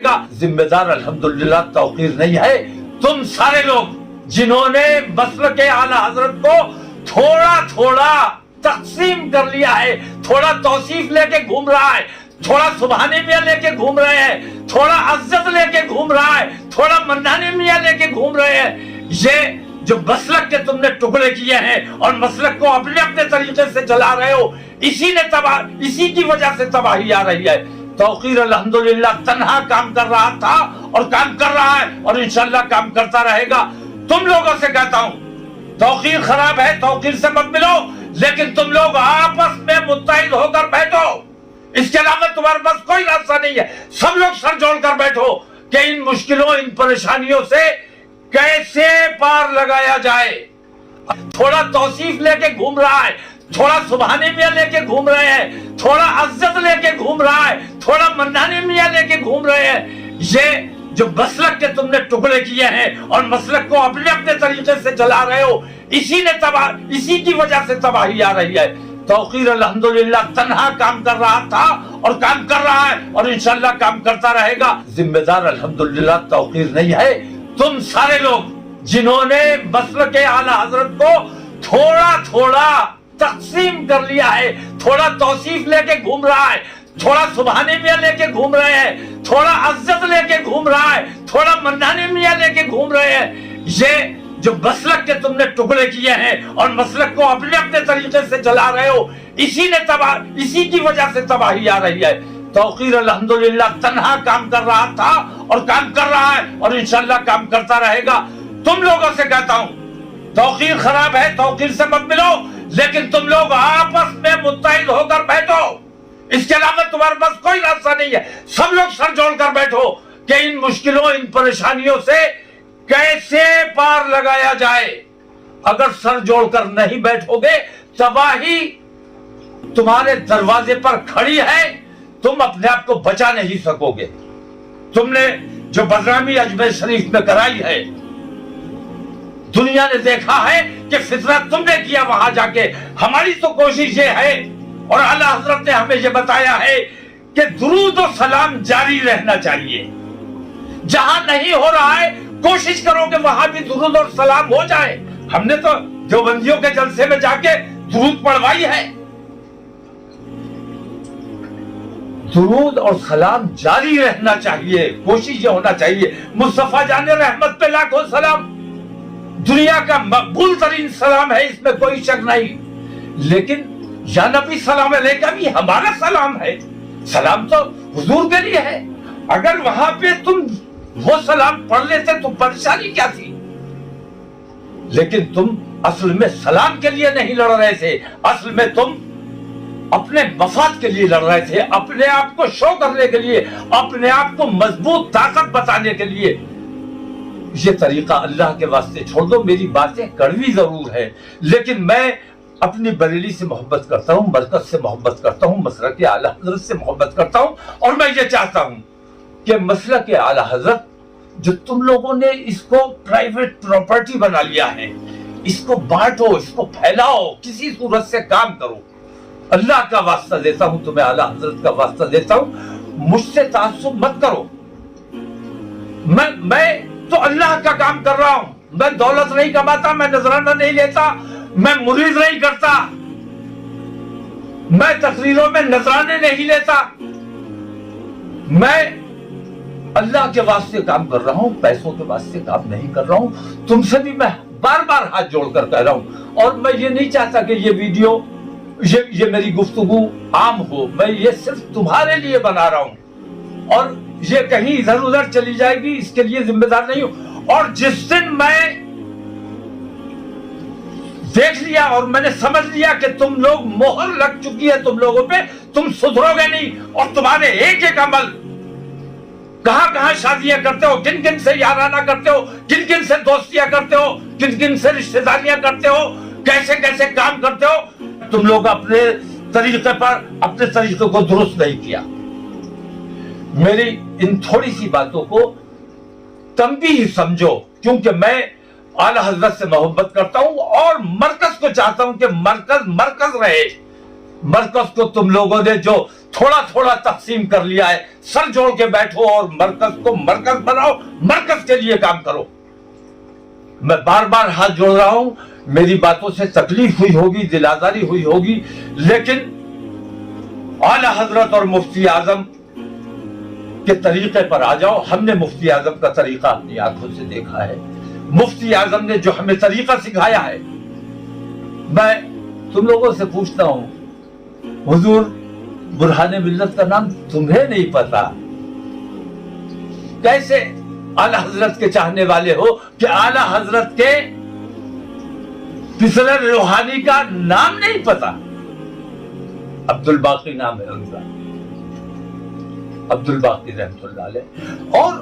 کا ذمہ دار الحمدللہ توقیر نہیں ہے، تم سارے لوگ جنہوں نے مسلک اعلیٰ حضرت کو تھوڑا تھوڑا تقسیم کر لیا ہے، تھوڑا توصیف لے کے گھوم رہا ہے، تھوڑا سبحانی میاں لے کے گھوم رہے ہیں، تھوڑا عزت لے کے گھوم رہا ہے، تھوڑا منانی میاں لے کے گھوم رہے ہیں، یہ جو مسلک کے تم نے ٹکڑے کیے ہیں اور مسلک کو اپنے اپنے طریقے سے چلا رہے ہو، اسی کی وجہ سے تباہی آ رہی ہے۔ توقیر الحمدللہ تنہا کام کر رہا تھا اور کام کر رہا ہے اور انشاءاللہ کام کرتا رہے گا۔ تم لوگوں سے کہتا ہوں توقیر خراب ہے، توقیر سے مت ملو، لیکن تم لوگ آپس میں متحد ہو کر بیٹھو، اس کے علاوہ تمہارے پاس کوئی راستہ نہیں ہے۔ سب لوگ سر جوڑ کر بیٹھو کہ ان مشکلوں، ان پریشانیوں سے کیسے پار لگایا جائے۔ تھوڑا توصیف لے کے گھوم رہا ہے، تھوڑا سبحانی میاں لے کے گھوم رہے ہیں، تھوڑا عزت لے کے گھوم رہا ہے، تھوڑا منانی میاں لے کے گھوم رہے ہیں، یہ جو مسلک کے تم نے ٹکڑے کیے ہیں اور مسلک کو اپنے اپنے طریقے سے چلا رہے ہو، اسی کی وجہ سے تباہی آ رہی ہے۔ توقیر الحمدللہ تنہا کام کر رہا تھا اور کام کر رہا ہے اور انشاءاللہ کام کرتا رہے گا۔ ذمہ دار الحمدللہ توقیر نہیں ہے، تم سارے لوگ جنہوں نے مسلک اعلیٰ حضرت کو تھوڑا تھوڑا تقسیم کر لیا ہے، تھوڑا توصیف لے کے گھوم رہا ہے، تھوڑا سبحانی میاں لے کے گھوم رہے ہیں، تھوڑا عزت لے کے گھوم رہا ہے، تھوڑا منانی میاں لے کے گھوم رہے ہیں، یہ جو مسلک کے تم نے ٹکڑے کیے ہیں اور مسلک کو اپنے اپنے طریقے سے چلا رہے ہو، اسی کی وجہ سے تباہی آ رہی ہے۔ توقیر الحمدللہ تنہا کام کر رہا تھا اور کام کر رہا ہے اور انشاءاللہ کام کرتا رہے گا۔ تم لوگوں سے کہتا ہوں توقیر خراب ہے، توقیر سے مت ملو، لیکن تم لوگ آپس میں متحد ہو کر بیٹھو، اس کے علاوہ تمہارے پاس کوئی راستہ نہیں ہے۔ سب لوگ سر جوڑ کر بیٹھو کہ ان مشکلوں، ان پریشانیوں سے کیسے پار لگایا جائے۔ اگر سر جوڑ کر نہیں بیٹھو گے، تباہی تمہارے دروازے پر کھڑی ہے، تم اپنے آپ کو بچا نہیں سکو گے۔ تم نے جو بدنامی اجمیر شریف میں کرائی ہے، دنیا نے دیکھا ہے کہ فتنہ تم نے کیا وہاں جا کے۔ ہماری تو کوشش یہ ہے اور اعلیٰ حضرت نے ہمیں یہ بتایا ہے کہ درود و سلام جاری رہنا چاہیے۔ جہاں نہیں ہو رہا ہے کوشش کرو کہ وہاں بھی درود اور سلام ہو جائے۔ ہم نے تو دیوبندیوں کے جلسے میں جا کے درود پڑھوائی ہے۔ درود اور سلام جاری رہنا چاہیے، کوشش یہ ہونا چاہیے۔ مصطفیٰ جان رحمت پہ لاکھوں سلام، دنیا کا مقبول ترین سلام ہے، اس میں کوئی شک نہیں، لیکن یا نبی سلام علیکہ بھی ہمارا سلام ہے، سلام تو حضور کے لیے ہے۔ اگر وہاں پہ تم وہ سلام پڑھ لیتے تو پریشانی کیا تھی؟ لیکن تم اصل میں سلام کے لیے نہیں لڑ رہے تھے، اصل میں تم اپنے مفاد کے لیے لڑ رہے تھے، اپنے آپ کو شو کرنے کے لیے، اپنے آپ کو مضبوط طاقت بتانے کے لیے۔ یہ طریقہ اللہ کے واسطے چھوڑ دو۔ میری باتیں کڑوی ضرور ہے، لیکن میں اپنی بریلی سے محبت کرتا ہوں، مرکز سے محبت کرتا ہوں، مسلک اعلیٰ حضرت سے محبت کرتا ہوں، اور میں یہ چاہتا ہوں کہ مسلک اعلیٰ حضرت جو تم لوگوں نے اس کو پرائیویٹ پراپرٹی بنا لیا ہے، اس کو بانٹو، اس کو پھیلاؤ، کسی صورت سے کام کرو۔ اللہ کا واسطہ دیتا ہوں تمہیں، اعلیٰ حضرت کا واسطہ دیتا ہوں، مجھ سے تعصب مت کرو۔ میں تو اللہ کا کام کر رہا ہوں، میں دولت نہیں کماتا، میں نذرانہ نہیں لیتا، میں مرید نہیں کرتا، میں تقریروں میں نذرانے نہیں لیتا، میں اللہ کے واسطے کام کر رہا ہوں، پیسوں کے واسطے کام نہیں کر رہا ہوں۔ تم سے بھی میں بار بار ہاتھ جوڑ کر کہہ رہا ہوں، اور میں یہ نہیں چاہتا کہ یہ ویڈیو، یہ میری گفتگو عام ہو، میں یہ صرف تمہارے لیے بنا رہا ہوں، اور یہ کہیں ادھر ادھر چلی جائے گی اس کے لیے ذمہ دار نہیں ہوں۔ اور جس دن میں دیکھ لیا اور میں نے سمجھ لیا کہ تم لوگ مہر لگ چکی ہے تم لوگوں پہ، تم سدھرو گے نہیں، اور تمہارے ایک ایک عمل، کہاں کہاں شادیاں کرتے ہو، کن کن سے یارانہ کرتے ہو، کن کن سے دوستیاں کرتے ہو، کن کن سے رشتہ داریاں کرتے ہو، کیسے کیسے کام کرتے ہو، تم لوگ اپنے طریقے پر اپنے طریقے کو درست نہیں کیا۔ میری ان تھوڑی سی باتوں کو تنبیہ سمجھو، کیونکہ میں اعلیٰ حضرت سے محبت کرتا ہوں اور مرکز کو چاہتا ہوں کہ مرکز رہے۔ مرکز کو تم لوگوں نے جو تھوڑا تھوڑا تقسیم کر لیا ہے. سر جوڑ کے بیٹھو اور مرکز کو مرکز بناؤ, مرکز کے لیے کام کرو. میں بار بار ہاتھ جوڑ رہا ہوں, میری باتوں سے تکلیف ہوئی ہوگی, دل آزاری ہوئی ہوگی, لیکن اعلی حضرت اور مفتی اعظم کے طریقے پر آ جاؤ. ہم نے مفتی اعظم کا طریقہ اپنی آنکھوں سے دیکھا ہے. مفتی اعظم نے جو ہمیں طریقہ سکھایا ہے, میں تم لوگوں سے پوچھتا ہوں, حضور برہان ملت کا نام تمہیں نہیں پتا؟ کیسے اعلی حضرت کے چاہنے والے ہو کہ اعلی حضرت کے پسر روحانی کا نام نہیں پتا؟ عبد الباقی نام ہے ان کا, عبد الباقی رحمۃ اللہ علیہ. اور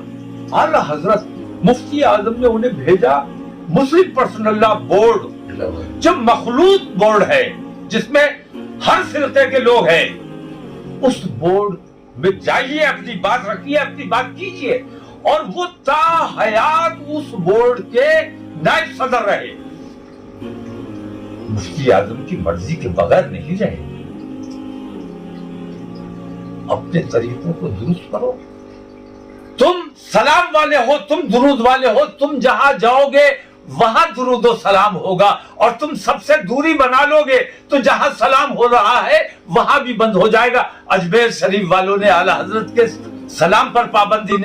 اعلی حضرت مفتی اعظم نے انہیں بھیجا مسلم پرسنل لا بورڈ, جو مخلوط بورڈ ہے جس میں ہر فرقے کے لوگ ہیں. اس بورڈ میں جائیے, اپنی بات رکھیے, اپنی بات کیجیے, اور وہ تا حیات اس بورڈ کے نائب صدر رہے. مفتی اعظم کی مرضی کے بغیر نہیں رہے. اپنے طریقوں کو درست کرو. تم سلام والے ہو, تم درود والے ہو, تم جہاں جاؤ گے وہاں درود و سلام ہوگا, اور تم سب سے دوری بنا لو گے تو جہاں سلام ہو رہا ہے وہاں بھی بند ہو جائے گا. اجمیر شریف والوں نے اعلی حضرت کے سلام پر پابندی